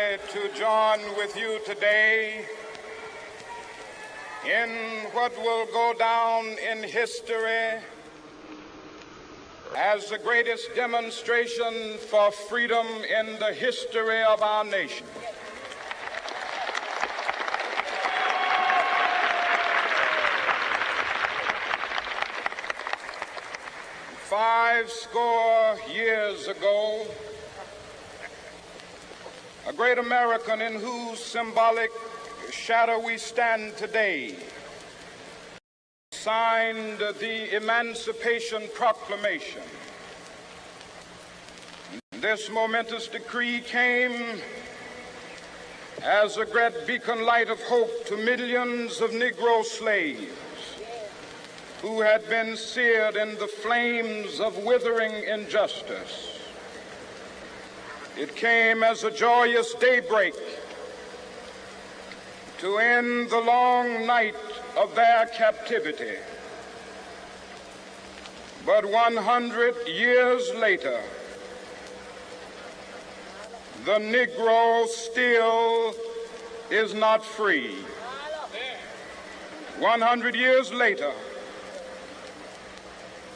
happy to join with you today in what will go down in history as the greatest demonstration for freedom in the history of our nation. Five score years ago, a great American in whose symbolic shadow we stand today signed the Emancipation Proclamation. This momentous decree came as a great beacon light of hope to millions of Negro slaves who had been seared in the flames of withering injustice. It came as a joyous daybreak to end the long night of their captivity. But 100 years later, the Negro still is not free. 100 years later,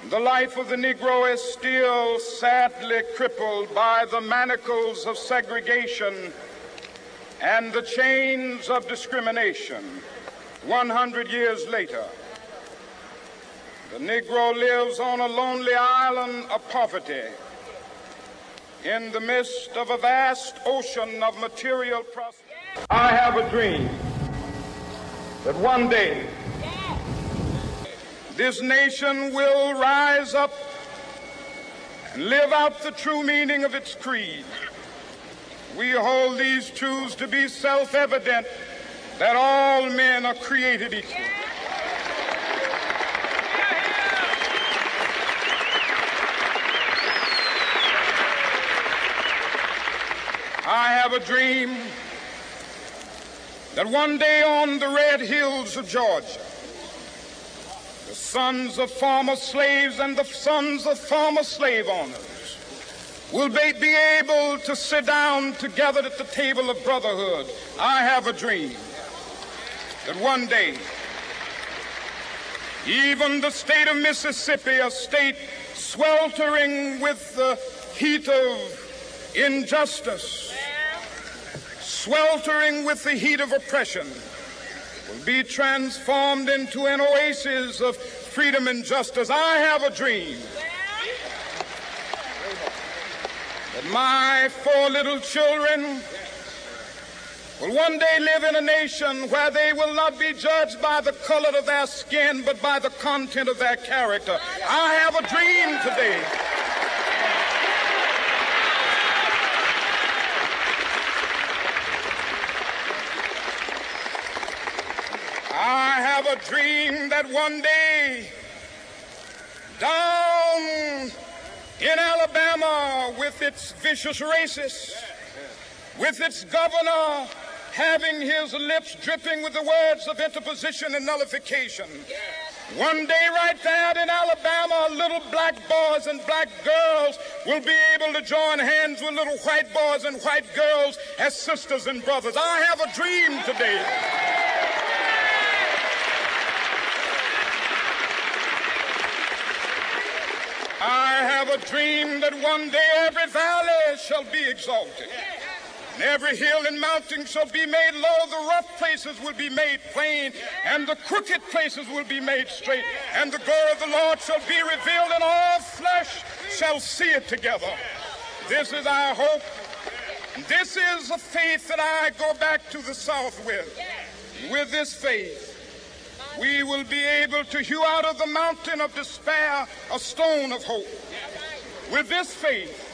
the life of the Negro is still sadly crippled by the manacles of segregation and the chains of discrimination. 100 years later, the Negro lives on a lonely island of poverty in the midst of a vast ocean of material prosperity. I have a dream that one day this nation will rise up and live out the true meaning of its creed. We hold these truths to be self-evident, that all men are created equal. I have a dream that one day on the red hills of Georgia, the sons of former slaves and the sons of former slave owners will be able to sit down together at the table of brotherhood. I have a dream that one day, even the state of Mississippi, a state sweltering with the heat of injustice, sweltering with the heat of oppression, will be transformed into an oasis of freedom and justice. I have a dream that my 4 little children will one day live in a nation where they will not be judged by the color of their skin, but by the content of their character. I have a dream today a dream that one day down in Alabama, with its vicious racists, with its governor having his lips dripping with the words of interposition and nullification, one day right there in Alabama, little black boys and black girls will be able to join hands with little white boys and white girls as sisters and brothers. I have a dream today that one day every valley shall be exalted, and every hill and mountain shall be made low. The rough places will be made plain, and the crooked places will be made straight. And the glory of the Lord shall be revealed, and all flesh shall see it together. This is our hope. This is a faith that I go back to the South with. With this faith, we will be able to hew out of the mountain of despair a stone of hope. With this faith,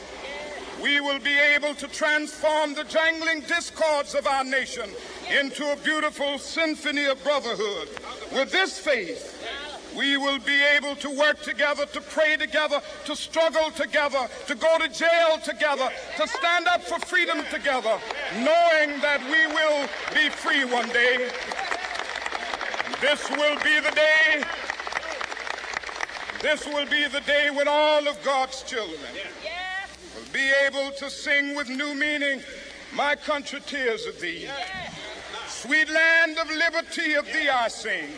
we will be able to transform the jangling discords of our nation into a beautiful symphony of brotherhood. With this faith, we will be able to work together, to pray together, to struggle together, to go to jail together, to stand up for freedom together, knowing that we will be free one day. This will be the day. This will be the day when all of God's children will be able to sing with new meaning, My country, tears of thee. Sweet land of liberty, of thee I sing.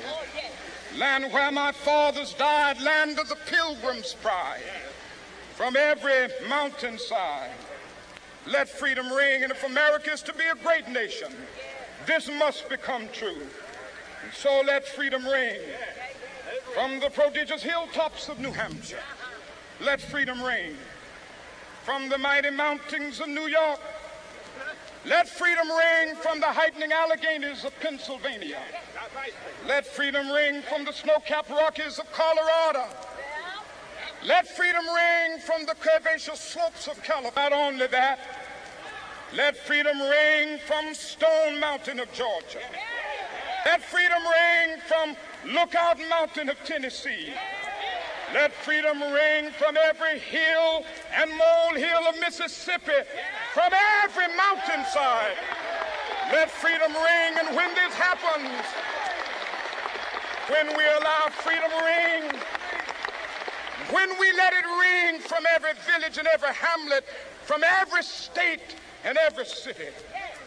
Land where my fathers died, land of the pilgrim's pride. From every mountainside, let freedom ring. And if America is to be a great nation, this must become true. And so let freedom ring. From the prodigious hilltops of New Hampshire, let freedom ring. From the mighty mountains of New York, let freedom ring. From the heightening Alleghenies of Pennsylvania, let freedom ring. From the snow-capped Rockies of Colorado, let freedom ring. From the curvaceous slopes of California. Not only that, let freedom ring from Stone Mountain of Georgia. Let freedom ring from Lookout Mountain of Tennessee. Let freedom ring from every hill and molehill of Mississippi, from every mountainside. Let freedom ring. And when this happens, when we allow freedom ring, when we let it ring from every village and every hamlet, from every state and every city,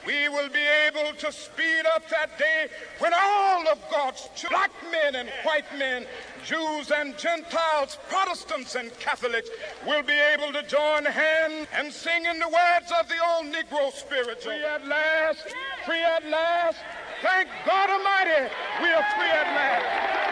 we will be able to speed up that day when all of God's children, black men and white men, Jews and Gentiles, Protestants and Catholics, will be able to join hands and sing in the words of the old Negro spiritual. Free at last, free at last. Thank God Almighty, we are free at last.